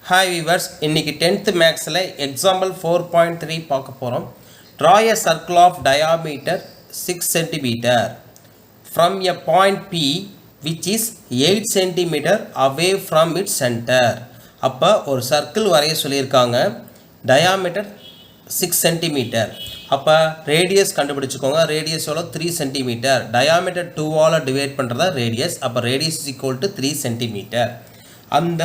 Hi viewers, இன்னைக்கு 10th மேக்ஸில் example 4.3 பார்க்க போகிறோம். Draw a circle of diameter 6 cm from a point P which is 8 cm away from its center. அப்போ ஒரு circle வரைய சொல்லியிருக்காங்க. Diameter 6 cm. அப்போ ரேடியஸ் கண்டுபிடிச்சிக்கோங்க. ரேடியஸ் எவ்வளோ 3 cm. டயாமீட்டர் 2ஆல் டிவைட் பண்ணுறதா ரேடியஸ். அப்போ radius is equal to 3 cm. அந்த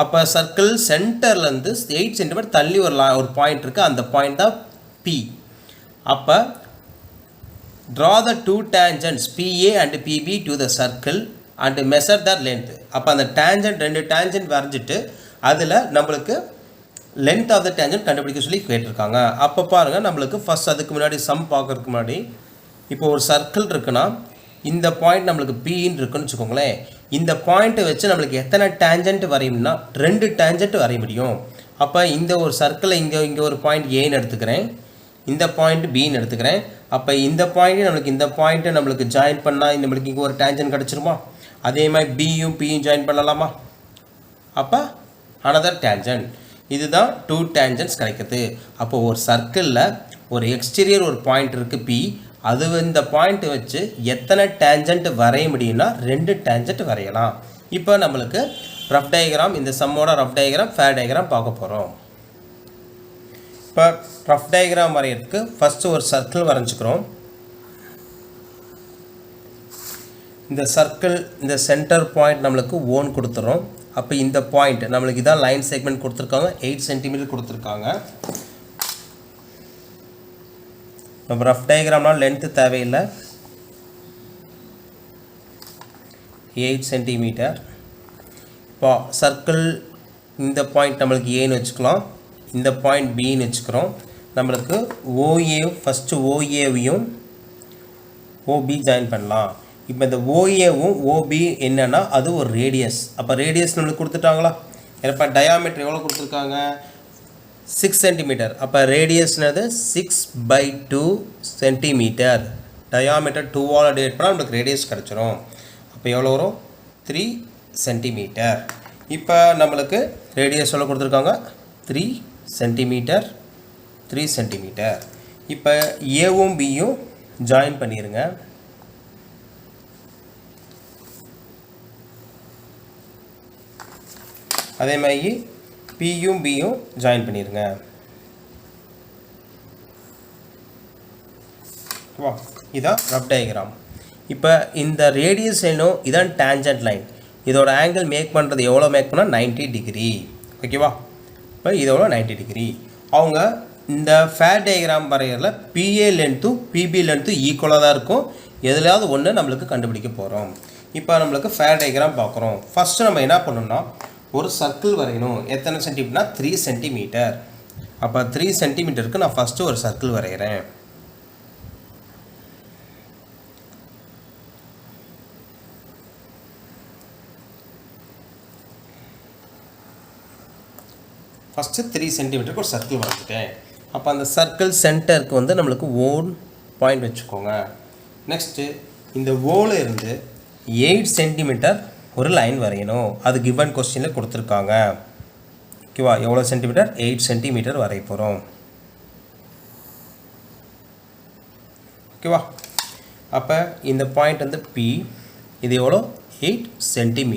அப்போ சர்க்கிள் சென்டர்லேருந்து 8 cm தள்ளி ஒரு பாயிண்ட் இருக்குது. அந்த பாயிண்ட் தான் P. அப்போ draw the two tangents PA and PB to the circle and measure the length. அப்போ அந்த டேஞ்சன்ட் ரெண்டு டேஞ்சன்ட் வரைஞ்சிட்டு அதில் நம்மளுக்கு லென்த் ஆஃப் த டேஞ்சன்ட் கண்டுபிடிக்க சொல்லி கேட்டிருக்காங்க. அப்போ பாருங்கள், நம்மளுக்கு ஃபஸ்ட் அதுக்கு முன்னாடி சம் பார்க்கறதுக்கு முன்னாடி இப்போ ஒரு சர்க்கிள் இருக்குன்னா இந்த பாயிண்ட் நம்மளுக்கு Pன்னு இருக்குன்னு வச்சுக்கோங்களேன். இந்த பாயிண்ட்டை வச்சு நம்மளுக்கு எத்தனை டேஞ்சன்ட் வரையும்னா 2 டேஞ்சன்ட் வரைய முடியும். அப்போ இந்த ஒரு சர்க்கிளை இங்கே ஒரு பாயிண்ட் ஏன்னு எடுத்துக்கிறேன், இந்த பாயிண்ட் பின்னு எடுத்துக்கிறேன். அப்போ இந்த பாயிண்ட்டு இந்த பாயிண்ட்டை நம்மளுக்கு ஜாயின் பண்ணால் நம்மளுக்கு இங்கே ஒரு டேஞ்சன்ட் கிடச்சிருமா? அதே மாதிரி பியும் ஜாயின் பண்ணலாமா? அப்போ அனதர் டேஞ்சன்ட். இதுதான் 2 டேஞ்சன்ட்ஸ் கிடைக்குது. அப்போ ஒரு சர்க்கிளில் ஒரு எக்ஸ்டீரியர் ஒரு பாயிண்ட் இருக்குது P. அது இந்த பாயிண்ட் வச்சு எத்தனை டேஞ்சன்ட் வரைய முடியும்னா 2 டேஞ்சன்ட் வரையலாம். இப்போ நம்மளுக்கு ரஃப் டயக்ராம், இந்த சம்மோட ரஃப் டயக்ராம் ஃபேர் டயக்ராம் பார்க்க போகிறோம். இப்போ ரஃப் டயக்ராம் வரையறதுக்கு ஃபஸ்ட்டு ஒரு சர்க்கிள் வரைஞ்சிக்கிறோம். இந்த சர்க்கிள் இந்த சென்டர் பாயிண்ட் நம்மளுக்கு ஓன் கொடுத்துறோம். அப்போ இந்த பாயிண்ட் நம்மளுக்கு இதான் லைன் செக்மெண்ட் கொடுத்துருக்காங்க, 8 cm கொடுத்துருக்காங்க. நம்ம ரஃப் டயக்ராம்னால் லென்த்து தேவையில்லை, 8 cm. இப்போ சர்க்கிள் இந்த பாயிண்ட் நம்மளுக்கு ஏன்னு வச்சுக்கலாம், இந்த பாயிண்ட் பின்னு வச்சுக்கிறோம். நம்மளுக்கு OA ஃபஸ்ட்டு OAவையும் OB ஜாயின் பண்ணலாம். இப்போ இந்த OAவும் OB என்னென்னா அது ஒரு ரேடியஸ். அப்போ ரேடியஸ் நம்மளுக்கு கொடுத்துட்டாங்களா? இப்போ டயாமீட்டர் எவ்வளோ கொடுத்துருக்காங்க? 6 cm. அப்போ ரேடியஸ்னது 6/2 cm. டயாமீட்டர் 2ஆல் டிவைட் பண்ணால் நம்மளுக்கு ரேடியஸ் கிடச்சிரும். அப்போ எவ்வளோ வரும்? 3 cm. இப்போ நம்மளுக்கு ரேடியஸ் எவ்வளோ கொடுத்துருக்காங்க? 3 cm. 3 cm. இப்போ ஏவும் பியும் ஜாயின் பண்ணிடுங்க. அதே மாதிரி பியும் பியும் ஜாயின் பண்ணிடுங்க. வா, இதான் ரஃப் டயக்ராம். இப்போ இந்த ரேடியஸ் லைனும் இதான் டேஞ்சன்ட் லைன். இதோட ஆங்கிள் மேக் பண்ணுறது எவ்வளோ மேக் பண்ணால் 90 டிகிரி. ஓகேவா? இப்போ இதோட 90 டிகிரி. அவங்க இந்த ஃபேர் டயக்ராம் வரைகிறதுல PA லென்த்தும் PB லென்த்தும் ஈக்குவலாக தான் இருக்கும். எதுலையாவது ஒன்று நம்மளுக்கு கண்டுபிடிக்க போகிறோம். இப்போ நம்மளுக்கு ஃபேர் டயக்ராம் பார்க்குறோம். ஃபஸ்ட்டு நம்ம என்ன பண்ணணும்னா ஒரு சர்க்கிள் வரையணும். எத்தனை சென்டிமீட்டர்னா 3 cm. அப்போ 3 cmக்கு நான் ஃபஸ்ட்டு ஒரு சர்க்கிள் வரைகிறேன். ஃபஸ்ட்டு 3 cmக்கு ஒரு சர்க்கிள் வரைஞ்சிட்டேன். அப்போ அந்த சர்க்கிள் சென்டருக்கு நம்மளுக்கு ஓன் பாயிண்ட் வச்சுக்கோங்க. நெக்ஸ்ட்டு இந்த ஓல இருந்து 8 cm ஒரு லைன் வரையணும். அது கிவன் கொஸ்டினில் கொடுத்துருக்காங்க. ஓகேவா? எவ்வளோ சென்டிமீட்டர்? 8 cm வரைய போகிறோம். ஓகேவா? அப்போ இந்த பாயிண்ட் P, இது எவ்வளோ? 8 cm.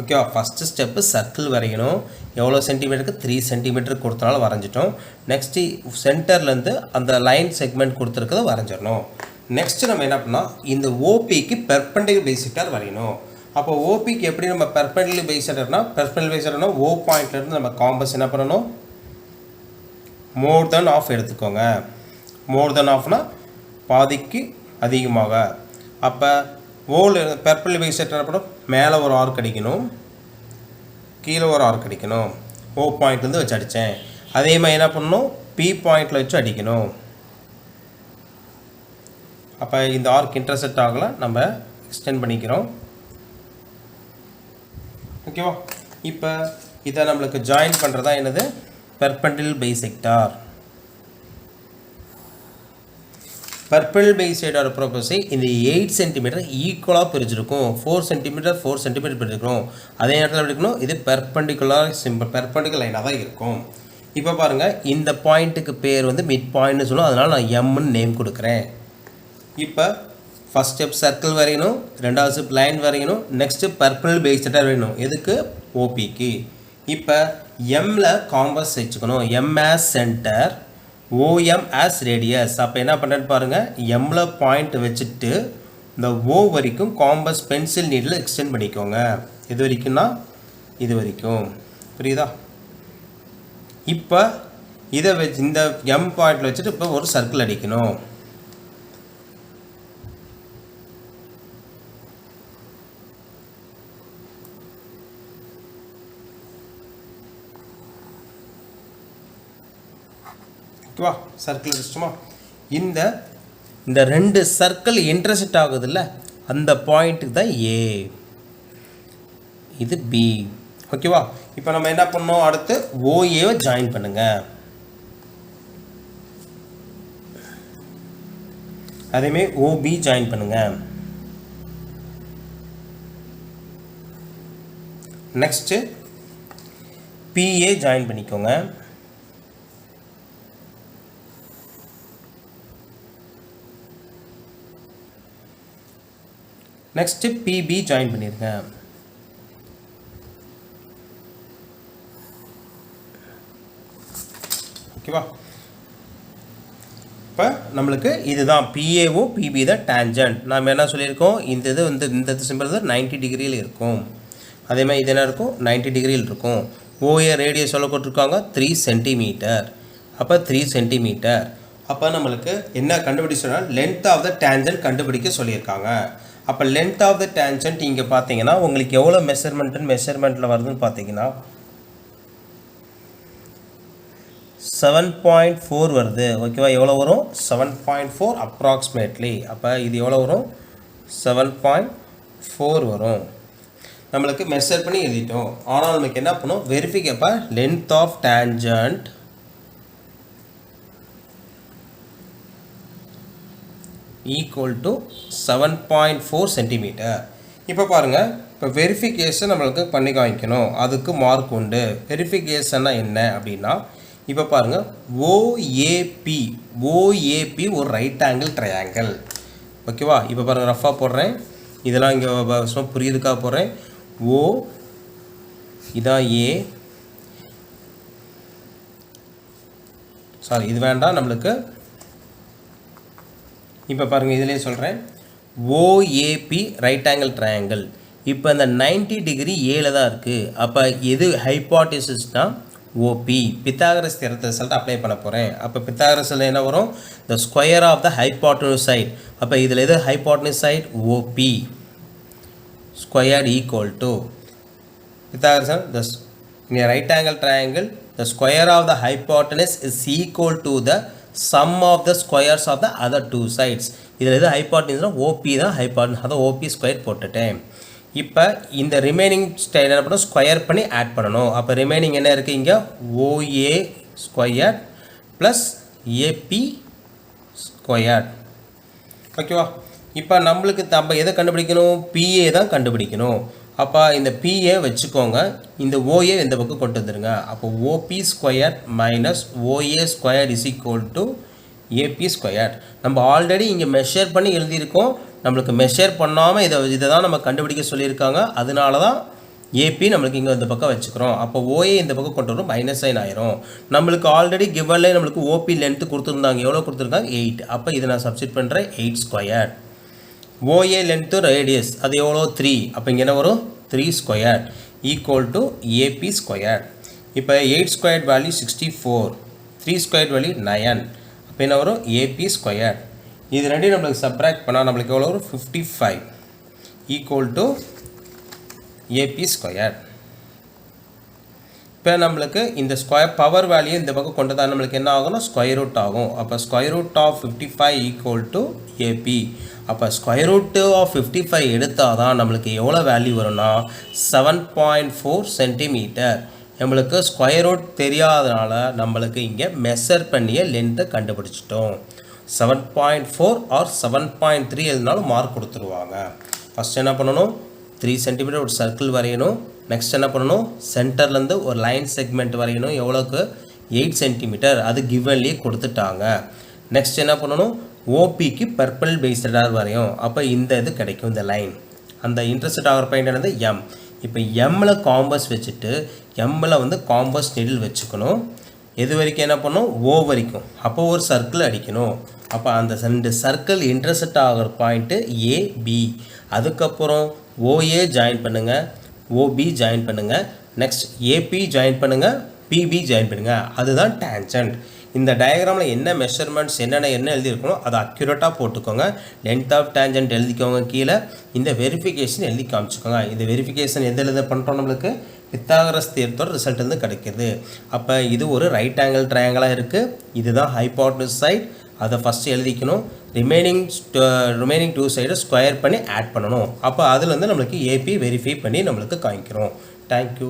ஓகேவா? ஃபஸ்ட்டு ஸ்டெப்பு சர்க்கிள் வரையணும். எவ்வளோ சென்டிமீட்டருக்கு? 3 cm கொடுத்தனால வரைஞ்சிட்டோம். நெக்ஸ்ட்டு சென்டர்லேருந்து அந்த லைன் செக்மெண்ட் கொடுத்துருக்கத வரைஞ்சிடணும். நெக்ஸ்ட்டு நம்ம என்ன பண்ணால் இந்த OPக்கு பெர்பெண்டிகுலர் பைசெக்டார் வரையணும். அப்போ OPக்கு எப்படி நம்ம பெர்பெண்டிகுலர் பைசெக்டார்னா O பாயிண்ட்லேருந்து நம்ம காம்பஸ் என்ன பண்ணணும்? மோர் தென் ஆஃப் எடுத்துக்கோங்க. மோர் தென் ஆஃப்னா பாதிக்கு அதிகமாக. அப்போ பெர்பெண்டிகுலர் பைசெக்டார் என்ன பண்ணணும்? மேலே ஒரு ஆர்க் அடிக்கணும், கீழே ஒரு ஆர்க் அடிக்கணும். O பாயிண்ட்லேருந்து வச்சு அடித்தேன். அதே மாதிரி என்ன பண்ணணும்? P பாயிண்டில் வச்சு அடிக்கணும். அப்போ இந்த ஆர்க் இன்டர்செக்ட் ஆகலாம், நம்ம எக்ஸ்டெண்ட் பண்ணிக்கிறோம். ஓகேவா? இப்போ இதை நம்மளுக்கு ஜாயின் பண்ணுறதா என்னது? Perpendicular bisector. பர்பிள் பை சைடோட ப்ரோபஸை இந்த 8 சென்டிமீட்டர் ஈக்குவலாக பிரிச்சிருக்கும். 4 சென்டிமீட்டர் 4 சென்டிமீட்டர் பிரிச்சிருக்கும். அதே நேரத்தில் எப்படி இருக்கணும், இது பெர்பெண்டிகுலர் பெர்பெண்டிகுலர் லைனாக தான் இருக்கும். இப்போ பாருங்கள், இந்த பாயிண்ட்டுக்கு பேர் வந்து மிட் பாயிண்ட்னு சொல்லுவோம். அதனால் நான் எம்னு நேம் கொடுக்குறேன். இப்போ ஃபஸ்ட் ஸ்டெப் சர்க்கிள் வரையணும், ரெண்டாவது ஸ்டெப் லைன் வரையணும், நெக்ஸ்ட்டு பர்பிள் பை சைடாக வரையணும். எதுக்கு? ஓபிக்கு. இப்போ எம்மில் காம்பஸ் வச்சுக்கணும். M as centre, OEM as radius. அப்போ என்ன பண்ணுறேன்னு பாருங்கள், எம்மில் பாயிண்ட் வச்சுட்டு இந்த ஓ வரைக்கும் காம்பஸ் பென்சில் நீடில் எக்ஸ்டெண்ட் பண்ணிக்கோங்க. இது வரைக்கும்னா இது வரைக்கும். புரியுதா? இப்போ இதை வச்சு இந்த எம் பாயிண்டில் வச்சுட்டு இப்போ ஒரு சர்க்கிள் அடிக்கணும். ஓகேவா? சர்க்கிள் அடிச்சிட்டோமா? இந்த ரெண்டு சர்க்கிள் இன்டர்செக்ட் ஆகுதுல்ல, அந்த பாயிண்ட்டுக்கு தான் ஏ, இது பி. ஓகேவா? இப்போ நம்ம என்ன பண்ணோம், அடுத்து ஓஏவை ஜாயின் பண்ணுங்க. அதேமாதிரி ஓபி ஜாயின் பண்ணுங்க. நெக்ஸ்ட்டு பிஏ ஜாயின் பண்ணிக்கோங்க. நெக்ஸ்ட்டு பிபி ஜாயின் பண்ணிடுங்க. ஓகேவா? இப்போ நம்மளுக்கு இதுதான் பிஏஓ பிபி தான் டேஞ்சன்ட். நாம் என்ன சொல்லியிருக்கோம், இந்த இது வந்து இந்த சிம்பிள் 90 டிகிரியில் இருக்கும். அதே மாதிரி இது என்ன இருக்கும், 90 டிகிரியில் இருக்கும். ஓஏ ரேடியஸ் எவ்வளோ கொடுத்துருக்காங்க, 3 சென்டிமீட்டர். அப்போ 3 சென்டிமீட்டர். அப்போ நம்மளுக்கு என்ன கண்டுபிடிச்சோன்னா லென்த் ஆஃப் த டேஞ்சன்ட் கண்டுபிடிக்க சொல்லியிருக்காங்க. அப்போ லென்த் ஆஃப் த டேஞ்சன்ட் இங்கே பார்த்தீங்கன்னா உங்களுக்கு எவ்வளோ மெஷர்மெண்ட்டில் வருதுன்னு பார்த்தீங்கன்னா 7.4 வருது. ஓகேவா? எவ்வளோ வரும், 7.4 அப்ராக்சிமேட்லி. அப்போ இது எவ்வளோ வரும், 7.4 வரும். நம்மளுக்கு மெஷர் பண்ணி எழுதிட்டோம். ஆனால் நமக்கு என்ன பண்ணும், வெரிஃபிக்கப்போ length of tangent equal to 7.4 centimetre. இப்போ பாருங்கள், இப்போ வெரிஃபிகேஷன் நம்மளுக்கு பண்ணி காமிக்கணும். அதுக்கு மார்க் உண்டு. வெரிஃபிகேஷன்னா என்ன அப்படின்னா, இப்போ பாருங்கள், ஓஏபி ஒரு ரைட் ஆங்கிள் ட்ரையாங்கிள். ஓகேவா? இப்போ பாருங்கள், ரஃபாக போடுறேன். இதெல்லாம் இங்கே சும்மா புரியுதுக்காக போடுறேன். ஓ இதான் ஏ, சாரி இது வேண்டாம் நம்மளுக்கு. இப்போ பாருங்கள், இதிலே சொல்கிறேன், ஓஏபி ரைட் ஆங்கிள் ட்ரையாங்கிள். இப்போ இந்த 90 டிகிரி ஏல தான் இருக்குது. அப்போ எது ஹைபாட்டிசிஸ்னால் ஓபி. பித்தாகரஸ் தியரத்தை ரிசல்ட் அப்ளை பண்ண போகிறேன். அப்போ பித்தாகரஸில் என்ன வரும், the square of the hypotenuse side. அப்போ இதில் எது hypotenuse side, OB squared equal to Pythagoras the in a right angle triangle the square of the hypotenuse is equal to the sum of the squares of the other two sides. இதில் எது ஹைபாட்டனியூஸ்னா OP தான் hypotenuse. அதான் OP square போட்டுட்டேன். இப்போ இந்த remaining style என்ன பண்ணணும், square பண்ணி ஆட் பண்ணணும். அப்போ ரிமைனிங் என்ன இருக்குது இங்கே, OA square plus AB square. ஓகேவா? இப்போ நம்மளுக்கு நம்ம எதை கண்டுபிடிக்கணும், பிஏ தான் கண்டுபிடிக்கணும். அப்போ இந்த பிஏ வச்சுக்கோங்க, இந்த ஓஏ இந்த பக்கம் கொண்டு வந்துடுங்க. அப்போ OB square minus OA square is equal to AB square. நம்ம ஆல்ரெடி இங்கே மெஷர் பண்ணி எழுதியிருக்கோம். நம்மளுக்கு மெஷர் பண்ணாமல் இதை தான் நம்ம கண்டுபிடிக்க சொல்லியிருக்காங்க. அதனால தான் ஏபி நம்மளுக்கு இங்கே இந்த பக்கம் வச்சுக்கிறோம். அப்போ ஓஏ இந்த பக்கம் கொண்டு வரும், மைனஸ் சைன் ஆயிரும். நம்மளுக்கு ஆல்ரெடி கிவன்லேயே நம்மளுக்கு ஓபி லென்த்து கொடுத்துருந்தாங்க. எவ்வளோ கொடுத்துருக்காங்க, 8. அப்போ இதை நான் சப்ஸ்டிட் பண்ணுறேன், 8 ஸ்கொயர். ஓஏ லென்த்து ரேடியஸ் அது எவ்வளோ, 3. அப்போ இங்கே என்ன வரும், 3 square equal to AB square. இப்போ 8 ஸ்கொயர் வேல்யூ 64, 3 ஸ்கொயர் வேல்யூ 9. அப்போ என்ன வரும், ஏபி ஸ்கொயர். இது ரெண்டையும் நம்மளுக்கு சப்ராக்ட் பண்ணால் நம்மளுக்கு எவ்வளோ வரும், 55 ஈக்குவல் டு ஏபி ஸ்கொயர். இப்போ நம்மளுக்கு இந்த ஸ்கொயர் பவர் வேல்யூ இந்த பக்கம் கொண்டு தான் நம்மளுக்கு என்ன ஆகும்னா ஸ்கொயர் ரூட் ஆகும். அப்போ square root of 55 equal to AB. அப்போ ஸ்கொயர் ரூட் ஆஃப் 55 எடுத்தால் தான் நம்மளுக்கு எவ்வளோ வேல்யூ வரும்னா 7.4 சென்டிமீட்டர். நம்மளுக்கு ஸ்கொயர் ரூட் தெரியாதனால நம்மளுக்கு இங்கே மெஷர் பண்ணிய லென்த்தை கண்டுபிடிச்சிட்டோம். 7.4 ஆர் 7.3 எழுதினாலும் மார்க் கொடுத்துருவாங்க. ஃபஸ்ட் என்ன பண்ணணும், 3 cm ஒரு சர்க்கிள் வரையணும். நெக்ஸ்ட் என்ன பண்ணணும், சென்டர்லேருந்து ஒரு லைன் செக்மெண்ட் வரையணும். எவ்வளோக்கு, 8 cm. அது கிவன்லேயே கொடுத்துட்டாங்க. நெக்ஸ்ட் என்ன பண்ணணும், ஓபிக்கு பர்பிள் பேஸ்டாக வரையும். அப்போ இந்த இது கிடைக்கும், இந்த லைன். அந்த இன்டர்செக்ட் ஆகிற பாயிண்ட் என்னது, எம். இப்போ எம்மில் காம்பஸ் வச்சுட்டு எம்மில் வந்து காம்பஸ் நீடில் வச்சுக்கணும். எது வரைக்கும் என்ன பண்ணணும், ஓ வரைக்கும். அப்போ ஒரு சர்க்கிள் அடிக்கணும். அப்போ அந்த 2 சர்க்கிள் இன்டர்செக்ட் ஆகிற பாயிண்ட்டு ஏபி. அதுக்கப்புறம் ஓஏ ஜாயின் பண்ணுங்கள், ஓபி ஜாயின் பண்ணுங்கள், நெக்ஸ்ட் ஏபி ஜாயின் பண்ணுங்கள், பிபி ஜாயின் பண்ணுங்கள். அதுதான் டேன்ஜென்ட். இந்த டயக்ராமில் என்ன மெஷர்மெண்ட்ஸ் என்ன எழுதியிருக்கணும் அதை அக்யூரேட்டாக போட்டுக்கோங்க. லென்த் ஆஃப் டேன்ஜென்ட் எழுதிக்கோங்க. கீழே இந்த வெரிஃபிகேஷன் எழுதி காமிச்சிக்கோங்க. இந்த வெரிஃபிகேஷன் எதில் பண்ணுறோம், நம்மளுக்கு பித்தாகரஸ் தியரத்தோட ரிசல்ட் வந்து கிடைக்கிது. அப்போ இது ஒரு ரைட் ஆங்கிள் ட்ரையாங்கிளாக இருக்குது. இதுதான் ஹைபாட்னஸ் சைட். அதை ஃபஸ்ட்டு எழுதிக்கணும். ரிமைனிங் 2 சைடை ஸ்கொயர் பண்ணி ஆட் பண்ணணும். அப்போ அதில் வந்து நம்மளுக்கு ஏபி வெரிஃபை பண்ணி நம்மளுக்கு காமிக்கிறோம். தேங்க்யூ.